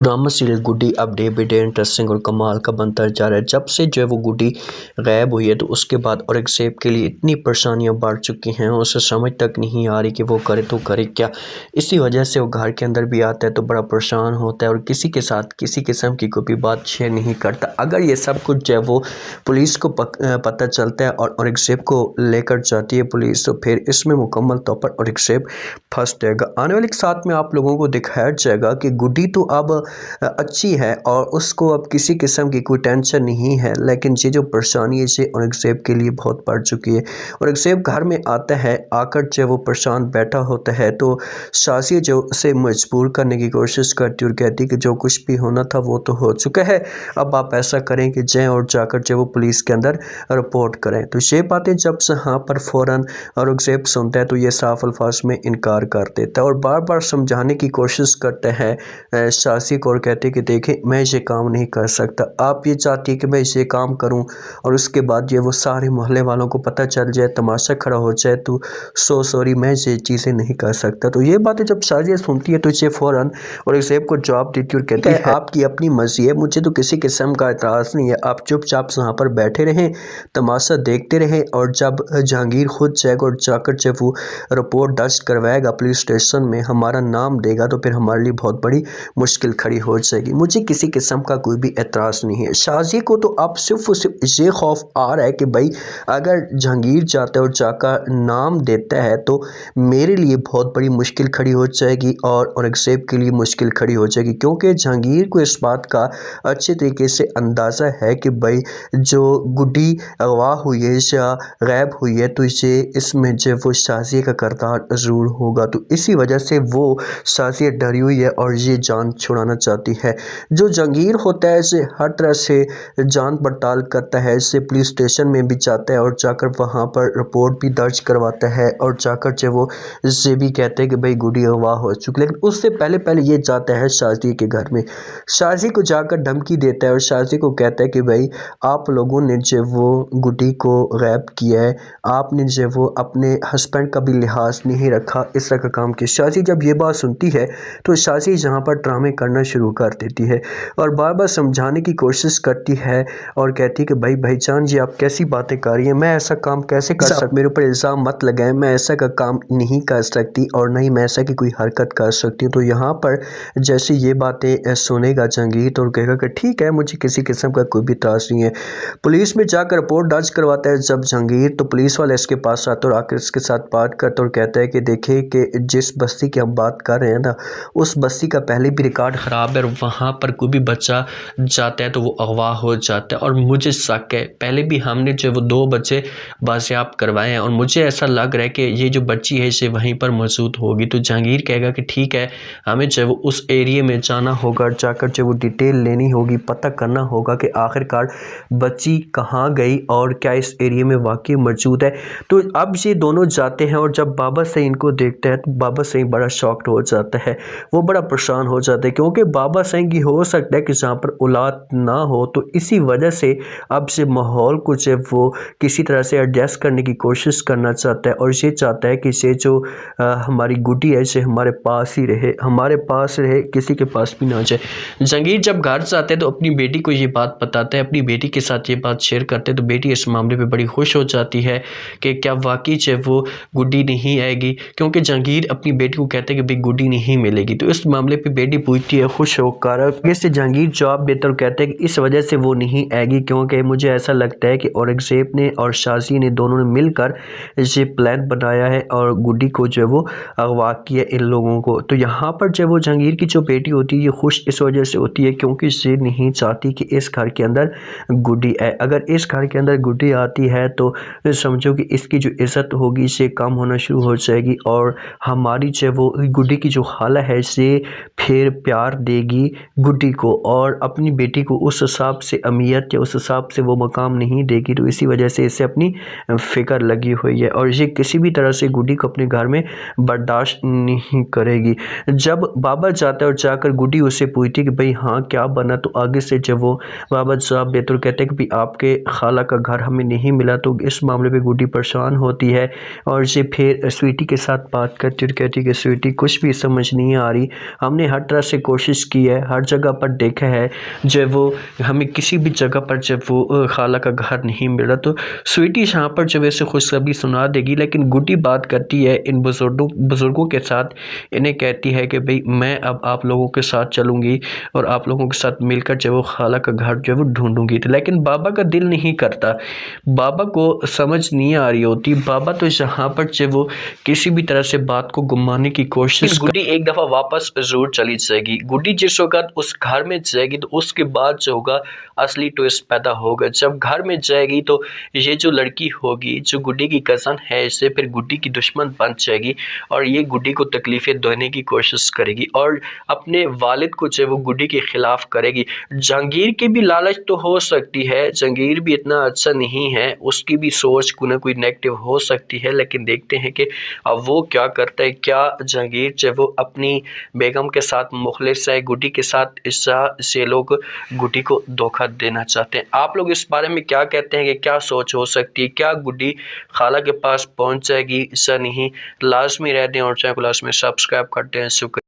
Drama serial गुड्डी अब day by day interesting और कमाल का बनता जा रहा है। जब से जो है वो गुड्डी गायब हुई है तो उसके बाद औरंगज़ेब के लिए इतनी परेशानियां बढ़ चुकी हैं, उसे समझ तक नहीं आ रही कि वो करे तो करे क्या। इसी वजह से वो घर के अंदर भी आता है तो बड़ा परेशान होता है और किसी के साथ किसी किस्म की कोई भी बात शेयर नहीं करता। अगर ये सब कुछ जो है वो पुलिस को पता चलता है और औरंगज़ेब को लेकर जाती है पुलिस, तो फिर इसमें मुकम्मल तौर पर औरंगज़ेब फंस जाएगा। आने वाले साथ में आप लोगों को दिखाया जाएगा कि गुड्डी तो अब अच्छी है और उसको अब किसी किस्म की कोई टेंशन नहीं है, लेकिन ये जो परेशानी है ये औरंगज़ेब के लिए बहुत बढ़ चुकी है। औरंगज़ेब घर में आता है, आकर जो वो परेशान बैठा होता है तो शाज़िया जो उसे मजबूर करने की कोशिश करती और कहती कि जो कुछ भी होना था वो तो हो चुका है, अब आप ऐसा करें कि जाएँ और जाकर जो वो पुलिस के अंदर रिपोर्ट करें। तो ये बातें जब यहाँ पर फ़ौरन औरंगज़ेब सुनता है तो ये साफ अल्फाज में इनकार कर देता है और बार बार समझाने की कोशिश करता है शाज़िया को और कहते कि देखें मैं ये काम नहीं कर सकता, आप ये चाहती है कि मैं ये काम करूं और उसके बाद ये वो सारे मोहल्ले वालों को पता चल जाए, तमाशा खड़ा हो जाए, तो सॉरी मैं ये चीज़ें नहीं कर सकता। तो ये बातें जब शाज़िया सुनती है तो ये फ़ौरन औरंगज़ेब को जवाब देती और कहती है आपकी अपनी मर्ज़ी है, मुझे तो किसी किस्म का एतराज़ नहीं है, आप चुपचाप यहाँ पर बैठे रहें, तमाशा देखते रहें और जब जहांगीर खुद जाएगा और जाकर जब वो रिपोर्ट दर्ज करवाएगा पुलिस स्टेशन में, हमारा नाम देगा तो फिर हमारे लिए बहुत बड़ी मुश्किल खड़ी हो जाएगी। मुझे किसी किस्म का कोई भी एतराज़ नहीं है। शाज़िया को तो अब सिर्फ ये खौफ आ रहा है कि भाई अगर जहांगीर जाता है और जाकर नाम देता है तो मेरे लिए बहुत बड़ी मुश्किल खड़ी हो जाएगी और औरंगज़ेब के लिए मुश्किल खड़ी हो जाएगी, क्योंकि जहांगीर को इस बात का अच्छे तरीके से अंदाज़ा है कि भाई जो गुड्डी अगवा हुई है या गायब हुई है तो इसे इसमें जो वो शाज़िया का किरदार ज़रूर होगा। तो इसी वजह से वो शाज़िया डरी हुई है और ये जान छुड़ाना चाहती है। जो जहांगीर होता है इसे हर तरह से जान पड़ताल करता है, इसे पुलिस स्टेशन में भी जाता है और जाकर वहाँ पर रिपोर्ट भी दर्ज करवाता है और जाकर जो वो इससे भी कहते हैं कि भाई गुड्डी अगवा हो चुकी, लेकिन उससे पहले ये जाता है शाज़िया के घर में, शाज़िया को जाकर धमकी देता है और शाज़िया को कहता है कि भाई आप लोगों ने जो वो गुड्डी को गायब किया है, आपने जो वो अपने हस्बैंड का भी लिहाज नहीं रखा, इस तरह का काम किया। शाज़िया जब ये बात सुनती है तो शाज़िया यहाँ पर ड्रामे करना शुरू कर देती है और बार बार समझाने की कोशिश करती है और कहती है कि भाई भाईजान जी आप कैसी बातें कर रही हैं, मैं ऐसा काम कैसे कर सकती, मेरे ऊपर इल्ज़ाम मत लगाएं, मैं ऐसा का काम नहीं कर सकती और नहीं मैं ऐसा की कोई हरकत कर सकती हूँ। तो यहाँ पर जैसे ये बातें सुनेगा जहांगीर तो कहेगा कि ठीक है मुझे किसी किस्म का कोई भी त्रास नहीं है। पुलिस में जाकर रिपोर्ट दर्ज करवाता है जब जहांगीर, तो पुलिस वाले इसके पास आता और आकर इसके साथ बात करता और कहता है कि देखिए कि जिस बस्ती की हम बात कर रहे हैं ना, उस बस्ती का पहले भी रिकॉर्ड ख़राब है और वहाँ पर कोई भी बच्चा जाता है तो वो अगवा हो जाता है और मुझे शक है, पहले भी हमने जो वो 2 बच्चे बाजियाब करवाए हैं और मुझे ऐसा लग रहा है कि ये जो बच्ची है इसे वहीं पर मौजूद होगी। तो जहांगीर कहेगा कि ठीक है हमें जो वो उस एरिए में जाना होगा, जाकर जो वो डिटेल लेनी होगी, पता करना होगा कि आखिरकार बच्ची कहाँ गई और क्या इस एरिए में वाकई मौजूद है। तो अब ये दोनों जाते हैं और जब बाबा सईद इनको देखते हैं तो बाबा सईद बड़ा शॉक्ड हो जाता है, वो बड़ा परेशान हो जाता है, क्योंकि बाबा सईद की हो सकता है कि जहाँ पर औलाद ना हो, तो इसी वजह से अब से माहौल को जब वो किसी तरह से एडजस्ट करने की कोशिश करना चाहता है और ये चाहता है कि ये जो हमारी गुड्डी है इसे हमारे पास ही रहे, हमारे पास रहे, किसी के पास भी ना जाए। जहांगीर जब घर जाते हैं तो अपनी बेटी को ये बात बताता है, अपनी बेटी के साथ ये बात शेयर करते हैं तो बेटी इस मामले पे बड़ी खुश हो जाती है कि क्या वाकई जो वो गुड्डी नहीं आएगी, क्योंकि जहांगीर अपनी बेटी को कहते हैं कि भाई गुड्डी नहीं मिलेगी। तो इस मामले पे बेटी पूछती है खुश होकर, इससे जहांगीर जवाब देता और कहते हैं कि इस वजह से वो नहीं आएगी क्योंकि मुझे ऐसा लगता है कि औरंगज़ेब ने और शाज़िया ने दोनों ने मिलकर ये प्लान बनाया है और गुड्डी को जो है वो अगवा किया इन लोगों को। तो यहाँ पर जब वो जहांगीर की जो बेटी होती है ये खुश इस वजह से होती है क्योंकि ये नहीं चाहती कि इस घर के अंदर गुड्डी आए। अगर इस घर के अंदर गुड्डी आती है तो समझो कि इसकी जो इज़्ज़त होगी इसे कम होना शुरू हो जाएगी और हमारी जो वो गुड्डी की जो खाला है इसे फिर प्यार देगी गुड्डी को और अपनी बेटी को उस हिसाब से अहमियत या उस हिसाब से वो मकाम नहीं देगी। तो इसी वजह से इसे अपनी फ़िक्र लगी हुई है और ये किसी भी तरह से गुड्डी को अपने घर में बर्दाश्त नहीं करेगी। जब बाबा जाता है और जाकर गुड्डी उससे पूछती है कि भाई हाँ क्या बना, तो आगे से जब वो बाबा साहब बेहतर कहते हैं कि भाई आपके खाला का घर हमें नहीं मिला, तो इस मामले पे गुड्डी परेशान होती है और ये फिर स्वीटी के साथ बात करती और कहती कि स्वीटी कुछ भी समझ नहीं आ रही, हमने हर तरह से कोशिश कोशिश की है, हर जगह पर देखा है जब वो हमें किसी भी जगह पर जब वो खाला का घर नहीं मिला तो स्वीटी यहाँ पर जब ऐसे खुशखबरी सुना देगी, लेकिन गुड्डी बात करती है इन बुजुर्गों के साथ, इन्हें कहती है कि भाई मैं अब आप लोगों के साथ चलूँगी और आप लोगों के साथ मिलकर जब वो खाला का घर जो है वो ढूंढूंगी। लेकिन बाबा का दिल नहीं करता, बाबा को समझ नहीं आ रही होती। बाबा तो यहाँ पर जब वो किसी भी तरह से बात को घुमाने की कोशिश, गुड्डी एक दफ़ा वापस जरूर चली जाएगी। गुड्डी जिस वक्त उस घर में जाएगी तो उसके बाद जो होगा असली ट्विस्ट पैदा होगा। जब घर में जाएगी तो ये जो लड़की होगी जो गुड्डी की कज़न है, इससे फिर गुड्डी की दुश्मन बन जाएगी और ये गुड्डी को तकलीफ़ें देने की कोशिश करेगी और अपने वालिद को जो वो गुड्डी के ख़िलाफ़ करेगी। जहांगीर की भी लालच तो हो सकती है, जहांगीर भी इतना अच्छा नहीं है, उसकी भी सोच कोई ना कोई नेगेटिव हो सकती है, लेकिन देखते हैं कि अब वो क्या करता है। क्या जहांगीर जो वो अपनी बेगम के साथ मुखलिस है, गुड्डी के साथ से लोग गुड्डी को धोखा देना चाहते हैं। आप लोग इस बारे में क्या कहते हैं कि क्या सोच हो सकती है? क्या गुड्डी खाला के पास पहुंच जाएगी? ऐसा नहीं, लाजमी रहते हैं और चैनल को लाजमी सब्सक्राइब करते हैं। शुक्रिया।